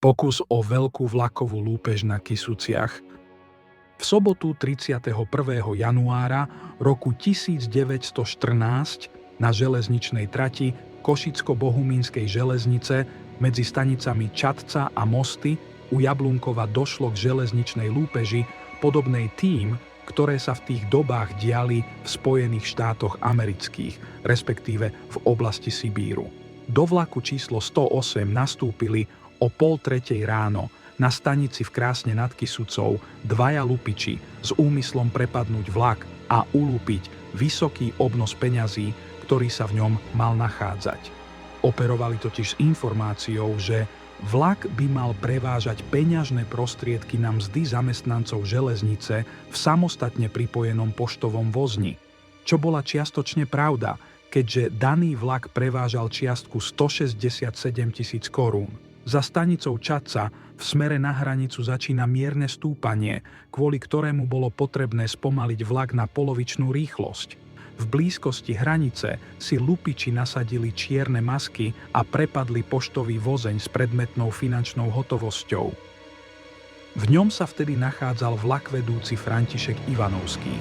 Pokus o veľkú vlakovú lúpež na Kysuciach. V sobotu 31. januára roku 1914 na železničnej trati Košicko-Bohumínskej železnice medzi stanicami Čadca a Mosty u Jablunkova došlo k železničnej lúpeži podobnej tým, ktoré sa v tých dobách diali v Spojených štátoch amerických, respektíve v oblasti Sibíru. Do vlaku číslo 108 nastúpili o 2:30 ráno na stanici v Krásne nad Kysucou dvaja lupiči s úmyslom prepadnúť vlak a ulúpiť vysoký obnos peňazí, ktorý sa v ňom mal nachádzať. Operovali totiž s informáciou, že vlak by mal prevážať peňažné prostriedky na mzdy zamestnancov železnice v samostatne pripojenom poštovom vozni, čo bola čiastočne pravda, keďže daný vlak prevážal čiastku 167 000 korún. Za stanicou Čadca v smere na hranicu začína mierne stúpanie, kvôli ktorému bolo potrebné spomaliť vlak na polovičnú rýchlosť. V blízkosti hranice si lupiči nasadili čierne masky a prepadli poštový vozeň s predmetnou finančnou hotovosťou. V ňom sa vtedy nachádzal vlakvedúci František Ivanovský,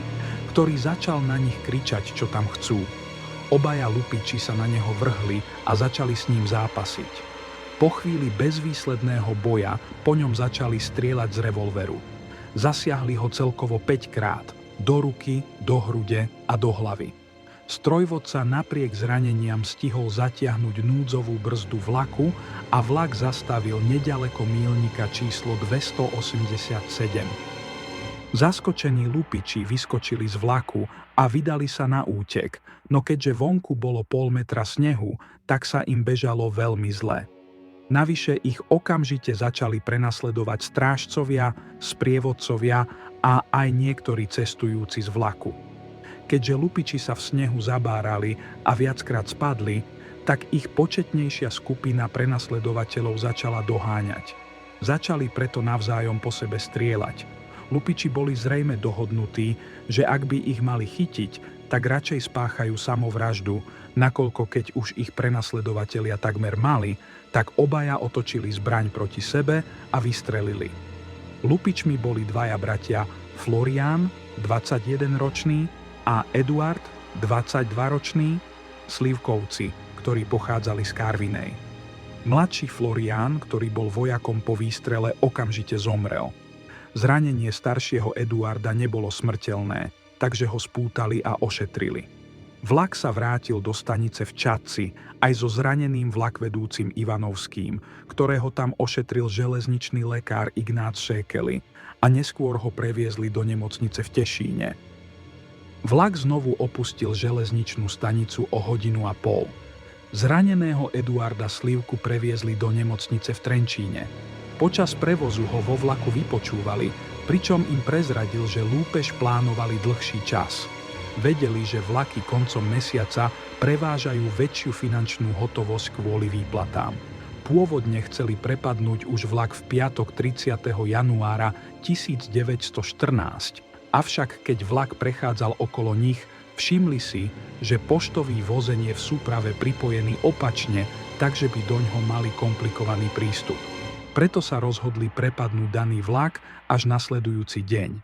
ktorý začal na nich kričať, čo tam chcú. Obaja lupiči sa na neho vrhli a začali s ním zápasiť. Po chvíli bezvýsledného boja po ňom začali strieľať z revolveru. Zasiahli ho celkovo 5 krát, do ruky, do hrude a do hlavy. Strojvodca napriek zraneniam stihol zatiahnuť núdzovú brzdu vlaku a vlak zastavil neďaleko míľnika číslo 287. Zaskočení lupiči vyskočili z vlaku a vydali sa na útek, no keďže vonku bolo 0,5 metra snehu, tak sa im bežalo veľmi zle. Navyše ich okamžite začali prenasledovať strážcovia, sprievodcovia a aj niektorí cestujúci z vlaku. Keďže lupiči sa v snehu zabárali a viackrát spadli, tak ich početnejšia skupina prenasledovateľov začala doháňať. Začali preto navzájom po sebe strieľať. Lupiči boli zrejme dohodnutí, že ak by ich mali chytiť, tak radšej spáchajú samovraždu, nakoľko keď už ich prenasledovatelia takmer mali, tak obaja otočili zbraň proti sebe a vystrelili. Lupičmi boli dvaja bratia Florián, 21-ročný, a Eduard, 22-ročný, Slivkovci, ktorí pochádzali z Karvinej. Mladší Florián, ktorý bol vojakom po výstrele, okamžite zomrel. Zranenie staršieho Eduarda nebolo smrteľné, takže ho spútali a ošetrili. Vlak sa vrátil do stanice v Čadci aj so zraneným vlakvedúcim Ivanovským, ktorého tam ošetril železničný lekár Ignác Šékely a neskôr ho previezli do nemocnice v Tešíne. Vlak znovu opustil železničnú stanicu o 1,5 hodiny. Zraneného Eduarda Slivku previezli do nemocnice v Trenčíne. Počas prevozu ho vo vlaku vypočúvali, pričom im prezradil, že lúpež plánovali dlhší čas. Vedeli, že vlaky koncom mesiaca prevážajú väčšiu finančnú hotovosť kvôli výplatám. Pôvodne chceli prepadnúť už vlak v piatok 30. januára 1914, avšak keď vlak prechádzal okolo nich, všimli si, že poštový vozeň je v súprave pripojený opačne, takže by doňho mali komplikovaný prístup. Preto sa rozhodli prepadnúť daný vlak až nasledujúci deň.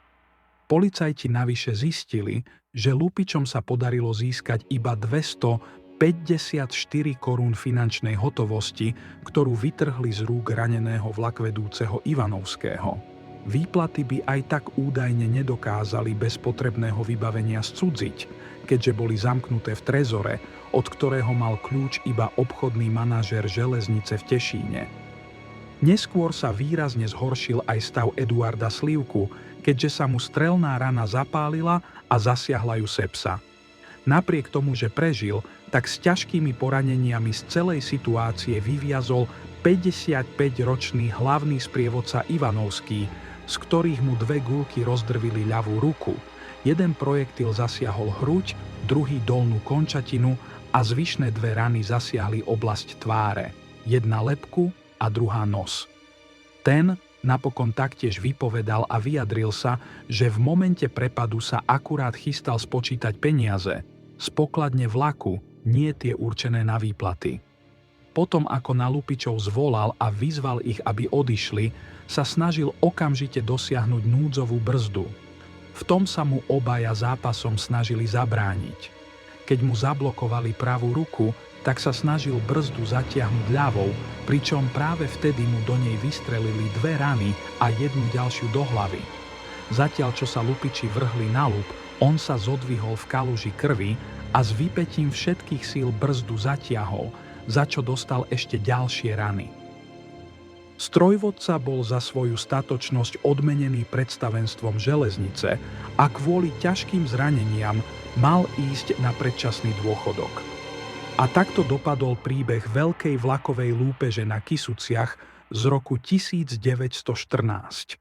Policajti navyše zistili, že lupičom sa podarilo získať iba 254 korún finančnej hotovosti, ktorú vytrhli z rúk raneného vlakvedúceho Ivanovského. Výplaty by aj tak údajne nedokázali bez potrebného vybavenia scudziť, keďže boli zamknuté v trezore, od ktorého mal kľúč iba obchodný manažér železnice v Tešíne. Neskôr sa výrazne zhoršil aj stav Eduarda Slivku, keďže sa mu strelná rana zapálila a zasiahla ju sepsa. Napriek tomu, že prežil, tak s ťažkými poraneniami z celej situácie vyviazol 55-ročný hlavný sprievodca Ivanovský, z ktorých mu 2 guľky rozdrvili ľavú ruku. Jeden projektil zasiahol hruď, druhý dolnú končatinu a zvyšné 2 rany zasiahli oblasť tváre, jedna lebku a druhá nos. Ten napokon taktiež vypovedal a vyjadril sa, že v momente prepadu sa akurát chystal spočítať peniaze z pokladne vlaku, nie tie určené na výplaty. Potom ako na lupičov zvolal a vyzval ich, aby odišli, sa snažil okamžite dosiahnuť núdzovú brzdu. V tom sa mu obaja zápasom snažili zabrániť. Keď mu zablokovali pravú ruku, tak sa snažil brzdu zatiahnuť ľavou, pričom práve vtedy mu do nej vystrelili 2 rany a jednu ďalšiu do hlavy. Zatiaľ čo sa lupiči vrhli na lup, on sa zodvihol v kaluži krvi a s vypätím všetkých síl brzdu zatiahol, za čo dostal ešte ďalšie rany. Strojvodca bol za svoju statočnosť odmenený predstavenstvom železnice a kvôli ťažkým zraneniam mal ísť na predčasný dôchodok. A takto dopadol príbeh veľkej vlakovej lúpeže na Kysuciach z roku 1914.